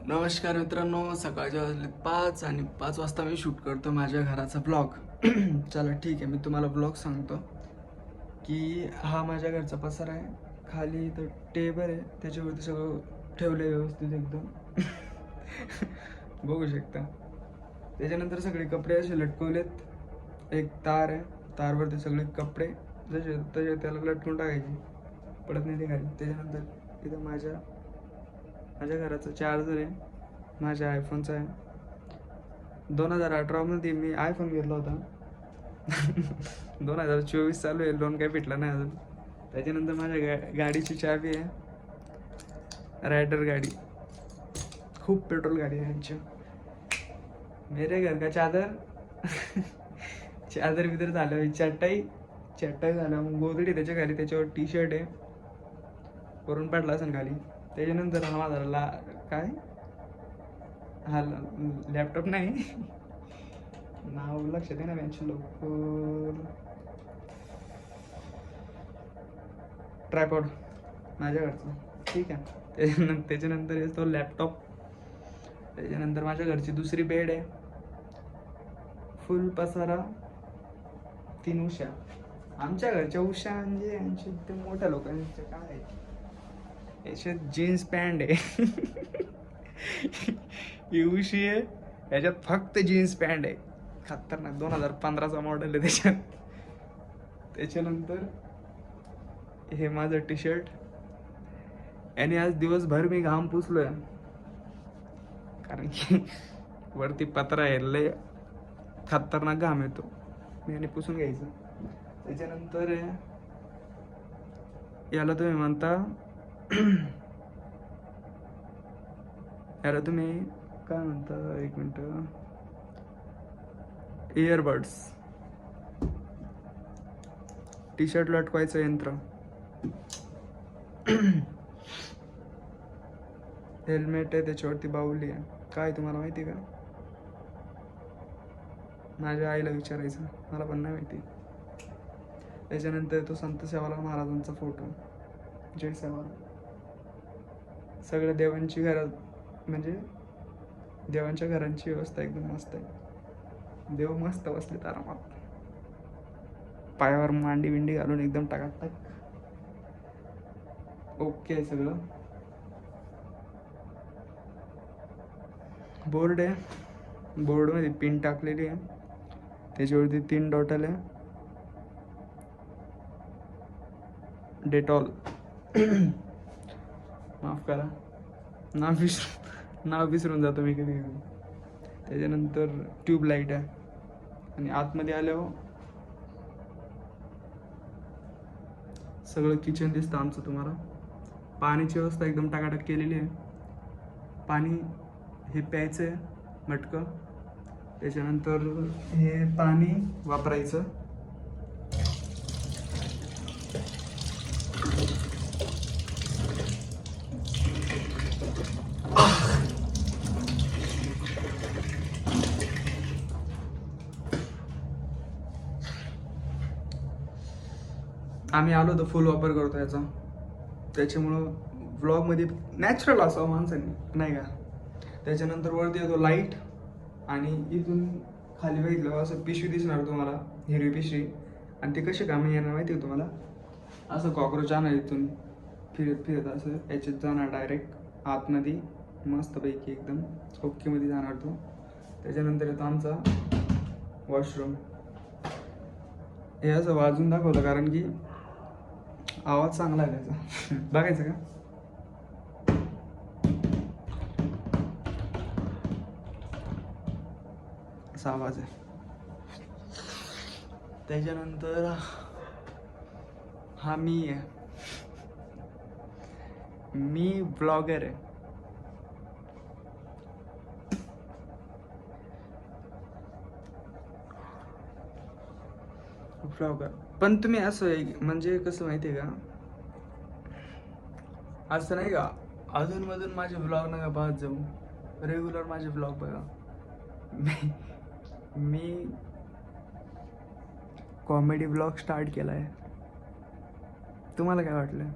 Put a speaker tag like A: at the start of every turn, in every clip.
A: नमस्कार मित्रांनो, सकाळच्या वाजले 5 आणि 5 वाजता मी शूट करतो माझ्या घराचा ब्लॉग. चला ठीक आहे, मी तुम्हाला ब्लॉग सांगतो की हा माझ्या घरचा पसारा आहे. खाली इथं टेबल आहे, त्याच्यावरती सगळं ठेवलं आहे व्यवस्थित एकदम. बघू शकता. त्याच्यानंतर सगळे कपडे असे लटकवलेत. एक तार आहे, तारवरती सगळे कपडे जसे तसे त्याला लटकून टाकायचे, पडत नाही ते खाली. त्याच्यानंतर इथं माझ्या माझ्या घराचा चार्जर आहे, माझ्या आयफोनचा आहे. 2018मध्ये मी आयफोन घेतला होता. 2024 चालू आहे, लोन काही भेटला नाही अजून. त्याच्यानंतर माझ्या गाडीची चावी आहे, रायडर गाडी. खूप पेट्रोल गाडी आहे यांची. मेरे घर का चादर. चादर बिदर झालं, चटाई झालं, मग गोदडी त्याच्या खाली, त्याच्यावर टी शर्ट आहे, वरून पडला असेल खाली. त्याच्यानंतर हा माझा काय हा लॅपटॉप नाही, नाव लक्षात आहे ना त्यांची लवकर. ट्रायपॉड माझ्या घरचा, ठीक आहे. त्याच्यानंतर येतो लॅपटॉप. त्याच्यानंतर माझ्या घरची दुसरी बेड आहे, फुल पसारा. 3 उशा. आमच्या घरच्या उशा म्हणजे यांची ते मोठ्या लोकांच्या काय आहे, याच्यात जीन्स पॅन्ट आहे. ही उशी आहे, याच्यात फक्त जीन्स पॅन्ट आहे. खतरनाक 2015चा मॉडेल आहे त्याच्यात. त्याच्यानंतर हे माझं टी शर्ट. याने आज दिवसभर मी घाम पुसलोय, कारण की वरती पत्रा आहे, लय खतरनाक घाम येतो. मी याने पुसून घ्यायचं. त्याच्यानंतर याला तुम्ही म्हणता याला तुम्ही काय म्हणता, एक मिनटं, इयरबड्स. टी शर्ट लटकवायचं यंत्र. हेल्मेट आहे, त्याच्यावरती बाहुली आहे. काय तुम्हाला माहिती का? माझ्या आईला विचारायचं, मला पण नाही माहिती. त्याच्यानंतर तो संत सेवालाल महाराजांचा फोटो, जय सेवालाल. सगळ्या देवांची घरात म्हणजे देवांच्या घरांची व्यवस्था एकदम मस्त आहे. देव मस्त बसलेत आरामात, पायावर मांडी विंडी घालून एकदम टाकाटाक. ओके आहे सगळं. बोर्ड आहे, बोर्डमध्ये पिन टाकलेली आहे, त्याच्यावरती 3 डॉट आले. डेटॉल. माफ करा, नाव विसरून जातो मी कधी कधी. त्याच्यानंतर ट्यूबलाईट आहे. आणि आतमध्ये आल्यावर सगळं किचन दिसतं आमचं तुम्हाला. पाण्याची व्यवस्था एकदम टाकाटाक केलेली आहे. पाणी हे प्यायचं आहे मटकं. त्याच्यानंतर हे पाणी वापरायचं. आम्ही आलो तर फुल वापर करतो याचा, त्याच्यामुळं व्लॉगमध्ये नॅचरल असावं माणसाने, नाही का. त्याच्यानंतर वरती येतो लाईट. आणि इथून खाली बघितलं असं पिशवी दिसणार तुम्हाला, हिरवी पिशवी. आणि ते कसे कामे येणार माहिती आहे तुम्हाला, असं कॉक्रोच आणणार इथून फिरत फिरत असं याच्यात जाणार डायरेक्ट आतमध्ये, मस्तपैकी एकदम ओकेमध्ये जाणार तो. त्याच्यानंतर येतो आमचा वॉशरूम. हे असं वाजून दाखवलं कारण की आवाज चांगला आहे त्याचा. बघायचं का? असा आवाज आहे. त्याच्यानंतर हा मी आहे, मी ब्लॉगर आहे. ब्लॉगर. पण तुम्ही असं म्हणजे कसं माहिती आहे का, असं नाही का अधूनमधून माझे ब्लॉग नका पाहत जाऊ, रेग्युलर माझे ब्लॉग बघा. मी कॉमेडी ब्लॉग स्टार्ट केला आहे. तुम्हाला काय वाटलं?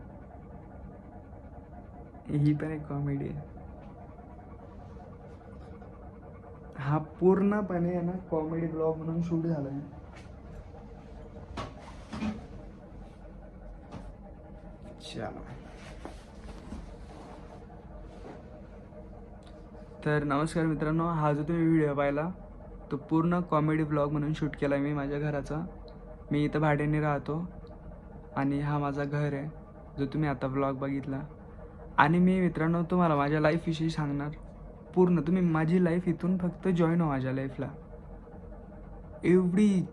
A: ही पण एक कॉमेडी आहे. हा पूर्णपणे आहे ना कॉमेडी ब्लॉग म्हणून शूट झाला आहे. चला तर नमस्कार मित्रांनो, हा जो तुम्ही व्हिडिओ पाहिला तो पूर्ण कॉमेडी ब्लॉग म्हणून शूट केला आहे मी माझ्या घराचा. मी इथं भाड्याने राहतो आणि हा माझा घर आहे जो तुम्ही आता ब्लॉग बघितला. आणि मी मित्रांनो तुम्हाला माझ्या लाईफविषयी सांगणार पूर्ण. तुम्ही माझी लाईफ इथून फक्त जॉईन हो माझ्या लाईफला. एवढी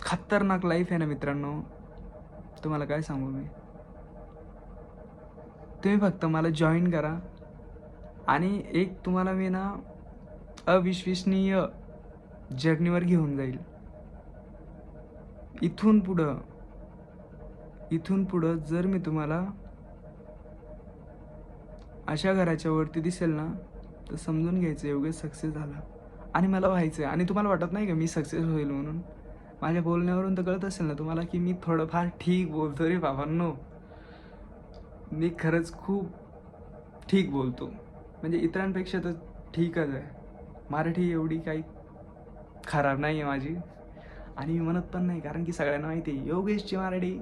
A: खतरनाक लाईफ आहे ना मित्रांनो, तुम्हाला काय सांगू मी. तुम्ही फक्त मला जॉईन करा आणि एक तुम्हाला मी ना अविश्वसनीय जर्नीवर घेऊन जाईल. इथून पुढं जर मी तुम्हाला अशा घराच्या वरती दिसेल ना तर समजून घ्यायचं योगेश सक्सेस झाला. आणि मला व्हायचं आहे. आणि तुम्हाला वाटत नाही का मी सक्सेस होईल म्हणून? माझ्या बोलण्यावरून तर कळत असेल ना तुम्हाला की मी थोडंफार ठीक बोलतो रे बाबांनो. मी खरंच खूप ठीक बोलतो, म्हणजे इतरांपेक्षा तर ठीकच आहे. मराठी एवढी काही खराब नाही आहे माझी, आणि मी म्हणत पण नाही, कारण की सगळ्यांना माहिती आहे योगेशची मराठी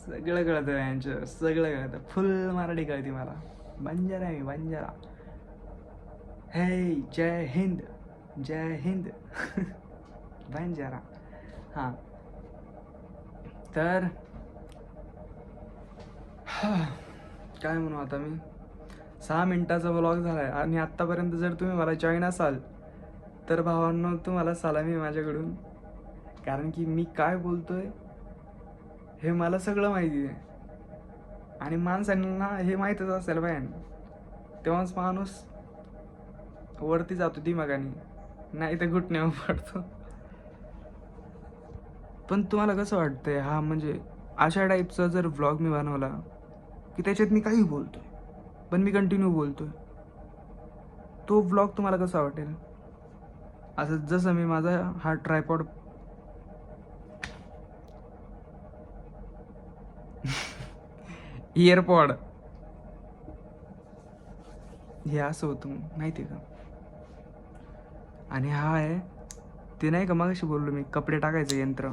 A: सगळं कळतं. यांचं सगळं कळतं, फुल मराठी कळते मला. बंजारा आहे मी, बंजारा. हे जय हिंद, जय हिंद. बंजारा. हां तर काय म्हणू आता मी. 6 मिनिटाचा व्लॉग झाला आहे आणि आत्तापर्यंत जर तुम्ही मला जॉईन असाल तर भावांनो तुम्हाला सलामी माझ्याकडून. कारण की मी काय बोलतोय हे मला सगळं माहिती आहे. आणि माणसांना हे माहीतच असेल पाहिजे, तेव्हाच माणूस वरती जातो दिमागाने, नाही तर घुटण्यावर पडतो. पण तुम्हाला कसं वाटतंय हा, म्हणजे अशा टाईपचा जर व्लॉग मी बनवला की त्याच्यात मी काही बोलतोय पण मी कंटिन्यू बोलतोय, तो व्लॉग तुम्हाला कसा वाटेल? असं जसं मी माझा हा ट्रायपॉड इयरपॉड हे असं होतं माहिती आहे का. आणि हा आहे ते नाही का मगाशी बोललो मी कपडे टाकायचं यंत्र,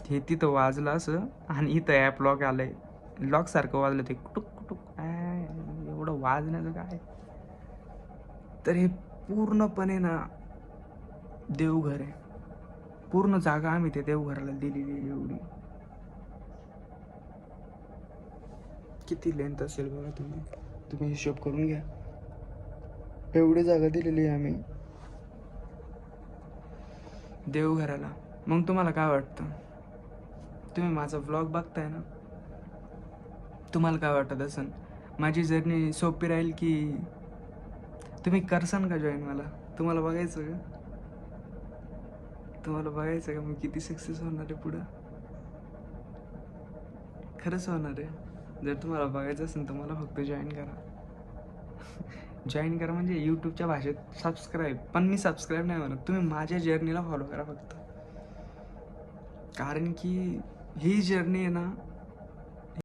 A: हे तिथं वाजलं असं आणि इथं ॲप लॉक आलंय, लॉक सारखं वाजलं ते टुक टुक. एवढं वाजण्याचं काय. तर हे पूर्णपणे ना देवघर आहे. पूर्ण जागा आम्ही त्या देवघराला दिलेली आहे. एवढी किती लेंथ असेल बघा, तुम्ही हिशोब करून घ्या. एवढी जागा दिलेली आहे आम्ही देवघराला. मग तुम्हाला काय वाटतं? तुम्ही माझा व्लॉग बघताय ना, तुम्हाला काय वाटत असेल? माझी जर्नी सोपी राहील की तुम्ही करसान का जॉईन मला? तुम्हाला बघायचं का? तुम्हाला बघायचं का मी किती सक्सेस होणार आहे पुढं? खरंच होणार आहे. जर तुम्हाला बघायचं असेल तर मला फक्त जॉईन करा. जॉईन करा म्हणजे यूट्यूबच्या भाषेत सबस्क्राईब. पण मी सबस्क्राईब नाही म्हणत, तुम्ही माझ्या जर्नीला फॉलो करा फक्त. कारण की ही जर्नी आहे ना